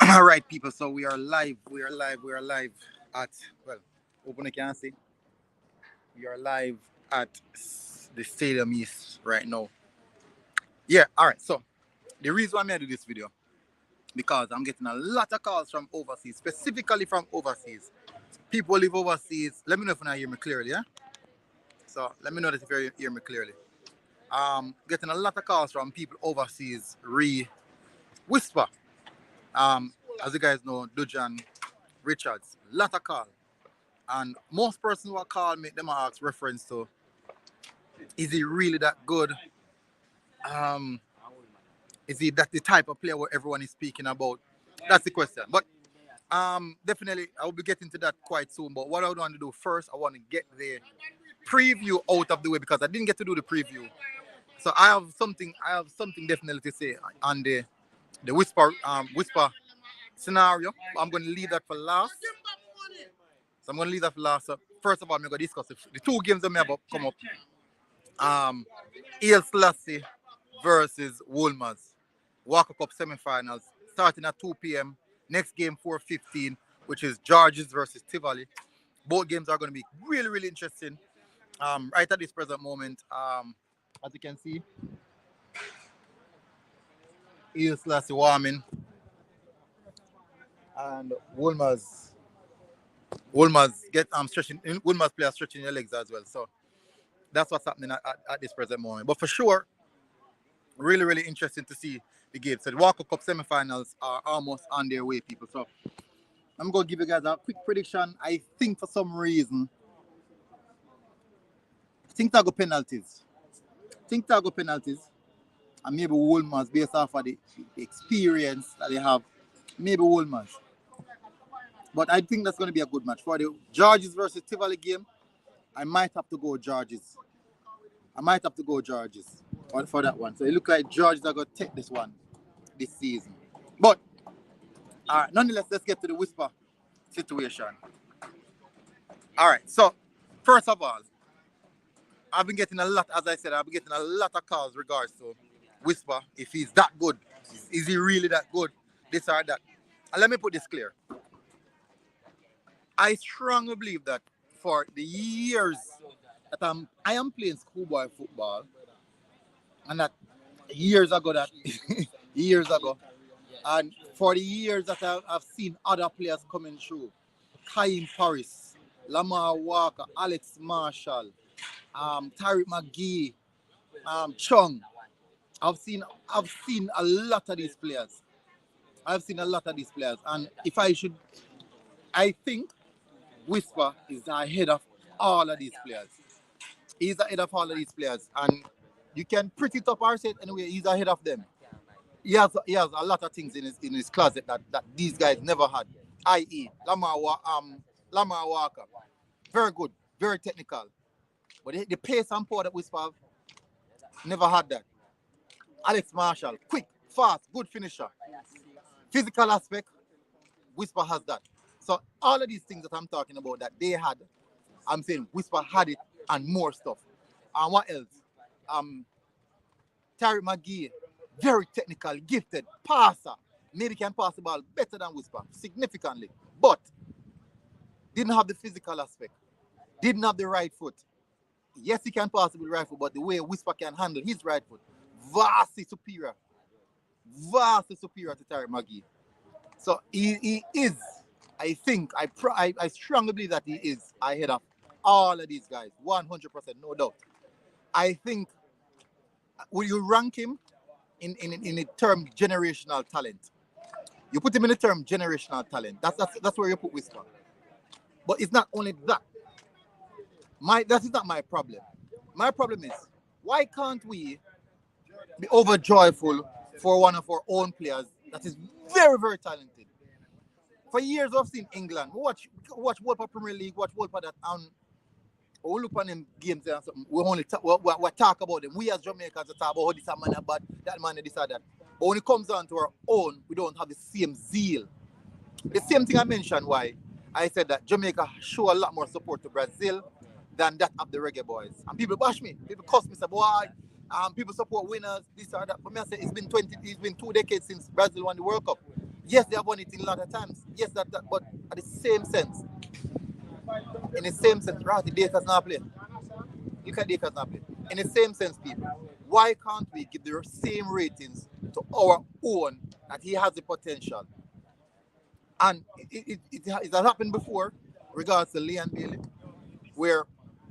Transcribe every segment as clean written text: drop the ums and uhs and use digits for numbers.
All right, people. So we are live. We are live. We are live at well, open I can see. We are live at the Stadium East right now. Yeah. All right. So the reason why I do this video because I'm getting a lot of calls from overseas, specifically from overseas. People live overseas. Let me know if you not hear me clearly. Yeah. So let me know that if you hear me clearly. Getting a lot of calls from people overseas. Whisper. Um, as you guys know, Dujan Richards. Lot of call. And most persons who call me, them ask reference to, is he really that good? Um, is he that the type of player what everyone is speaking about? That's the question. But definitely, I will be getting to that quite soon. But what I want to do first, I want to get the preview out of the way because I didn't get to do the preview. So I have something definitely to say on the whisper scenario. I'm going to leave that for last. So I'm going to leave that for last. So first of all, I'm going to discuss the two games that may have come up. El Selassie versus Wolmers. Walker Cup semifinals starting at 2 p.m. Next game 4:15, which is Georges versus Tivoli. Both games are going to be really, really interesting. Right at this present moment, as you can see, El Selassie warming and Wolmers get stretching. Wolmers players stretching their legs as well. So that's what's happening at this present moment. But for sure, really, really interesting to see the game. So the Walker Cup semifinals are almost on their way, people. So I'm going to give you guys a quick prediction. I think for some reason, I think they'll go penalties. And maybe Wolmers, based off of the experience that they have, maybe Wolmers. But I think that's going to be a good match. For the Georges versus Tivoli game, I might have to go Georges. For that one. So it looks like Georges are going to take this one this season. But nonetheless, let's get to the whisper situation. All right. So first of all, I've been getting a lot, as I said, I've been getting a lot of calls regards to Whisper, if he's that good. Is he really that good? This or that. And let me put this clear. I strongly believe that for the years that I am playing schoolboy football, and that years ago, and for the years that I've seen other players coming through, Kaim Paris, Lamar Walker, Alex Marshall, Tariq McGee, Chung. I've seen a lot of these players. And if I think Whisper is ahead of all of these players. He's ahead of all of these players, and you can pretty top or say it anyway. He's ahead of them. He has a lot of things in his closet that these guys never had. I.e., Lamar Walker, very good, very technical, but the pace and power that Whisper have, never had that. Alex Marshall, quick, fast, good finisher. Physical aspect, Whisper has that. So all of these things that I'm talking about that they had, I'm saying Whisper had it and more stuff. And what else? Tariq McGee, very technical, gifted, passer. Maybe can pass the ball better than Whisper, significantly. But didn't have the physical aspect. Didn't have the right foot. Yes, he can pass with the right foot, but the way Whisper can handle his right foot, vastly superior to Tariq McGee. So he is, I think, I strongly believe that he is ahead of all of these guys, 100%, no doubt. I think, will you rank him in the term generational talent? You put him in the term generational talent. That's where you put Whisper. But it's not only that. That is not my problem. My problem is, why can't we be overjoyful for one of our own players that is very, very talented? For years, I've seen England. Watch World Cup Premier League, watch World Cup that, we look on them games and something. We only talk about them. We as Jamaicans talk about how this man is bad, that man is this or that. But when it comes down to our own, we don't have the same zeal. The same thing I mentioned why I said that Jamaica show a lot more support to Brazil than that of the reggae boys. And people bash me. People cuss me, say, boy, People support winners, this or that. But me I say it's been 2 decades since Brazil won the World Cup. Yes, they have won it in a lot of times. Yes, but at the same sense, in the same sense, right, the Dakers not play. Look at Dakers not play. In the same sense, people, why can't we give the same ratings to our own that he has the potential? And it has happened before, regards to Leon Bailey, where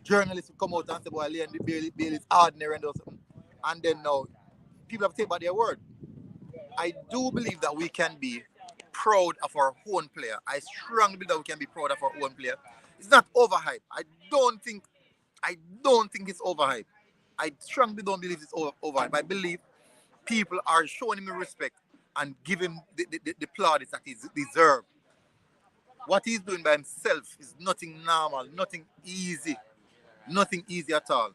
journalists come out and say, well, Leon Bailey is ordinary and something. And then now, people have to take by their word. I do believe that we can be proud of our own player. I strongly believe that we can be proud of our own player. It's not overhyped. Don't think I don't think it's overhyped. I strongly don't believe it's overhyped. I believe people are showing him respect and give him the plaudits that he deserves. What he's doing by himself is nothing normal, nothing easy, nothing easy at all.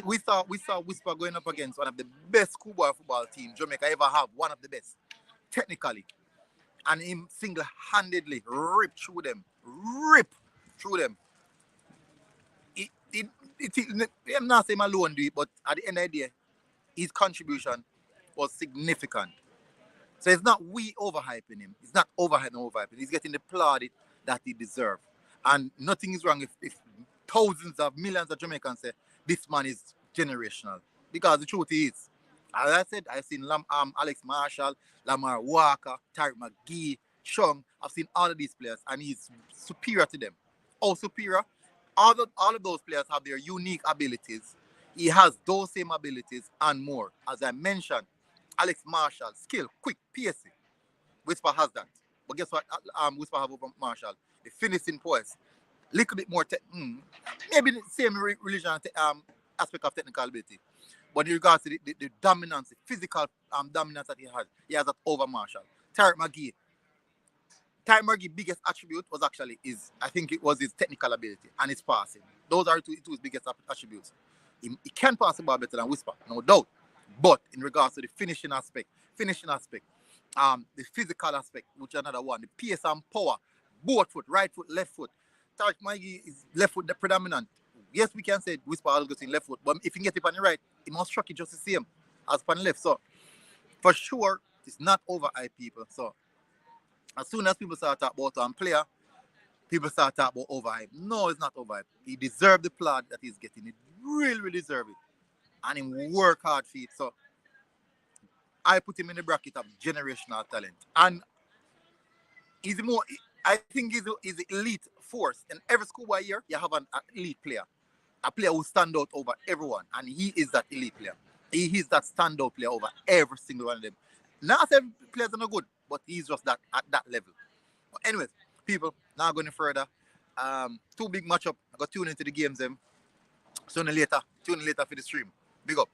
We saw Whisper going up against one of the best schoolboy football teams Jamaica ever have, one of the best, technically, and him single-handedly rip through them. It, it, I'm not saying alone do it, but at the end of the day, his contribution was significant. So it's not we overhyping him. It's not overhyping. He's getting the plaudit that he deserves. And nothing is wrong if thousands of millions of Jamaicans say this man is generational. Because the truth is, as I said, I've seen Alex Marshall, Lamar Walker, Tariq McGee, Shung. I've seen all of these players, and he's superior to them. Oh, superior. All of those players have their unique abilities. He has those same abilities and more. As I mentioned, Alex Marshall, skill, quick, PSC. Whisper has that. But guess what? Whisper have over Marshall. The finishing poise. Little bit more, maybe the same religion aspect of technical ability. But in regards to the dominance, the physical dominance that he has that over Marshall. Tariq McGee, biggest attribute was actually I think it was his technical ability and his passing. Those are two his biggest attributes. He can pass the ball better than Whisper, no doubt. But in regards to the finishing aspect, the physical aspect, which is another one, the pace and power, both foot, right foot, left foot. Tariq Maggie is left foot the predominant. Yes, we can say Whisper always goes in left foot, but if you get it on the right, he must struck it just the same as on the left. So for sure, it's not over eye people. So as soon as people start talking about one player, people start talking about overhype. No, it's not overhype. He deserved the plot that he's getting. He really deserve it. And he work hard for it. So I put him in the bracket of generational talent. And he's more, I think he's the elite force. In every schoolboy year, you have an elite player. A player who stand out over everyone. And he is that elite player. He is that standout player over every single one of them. Not every players are not good, but he's just that at that level. But anyways, people, now going further. Two big matchup. I got tune into the games them. Tune in later for the stream. Big up.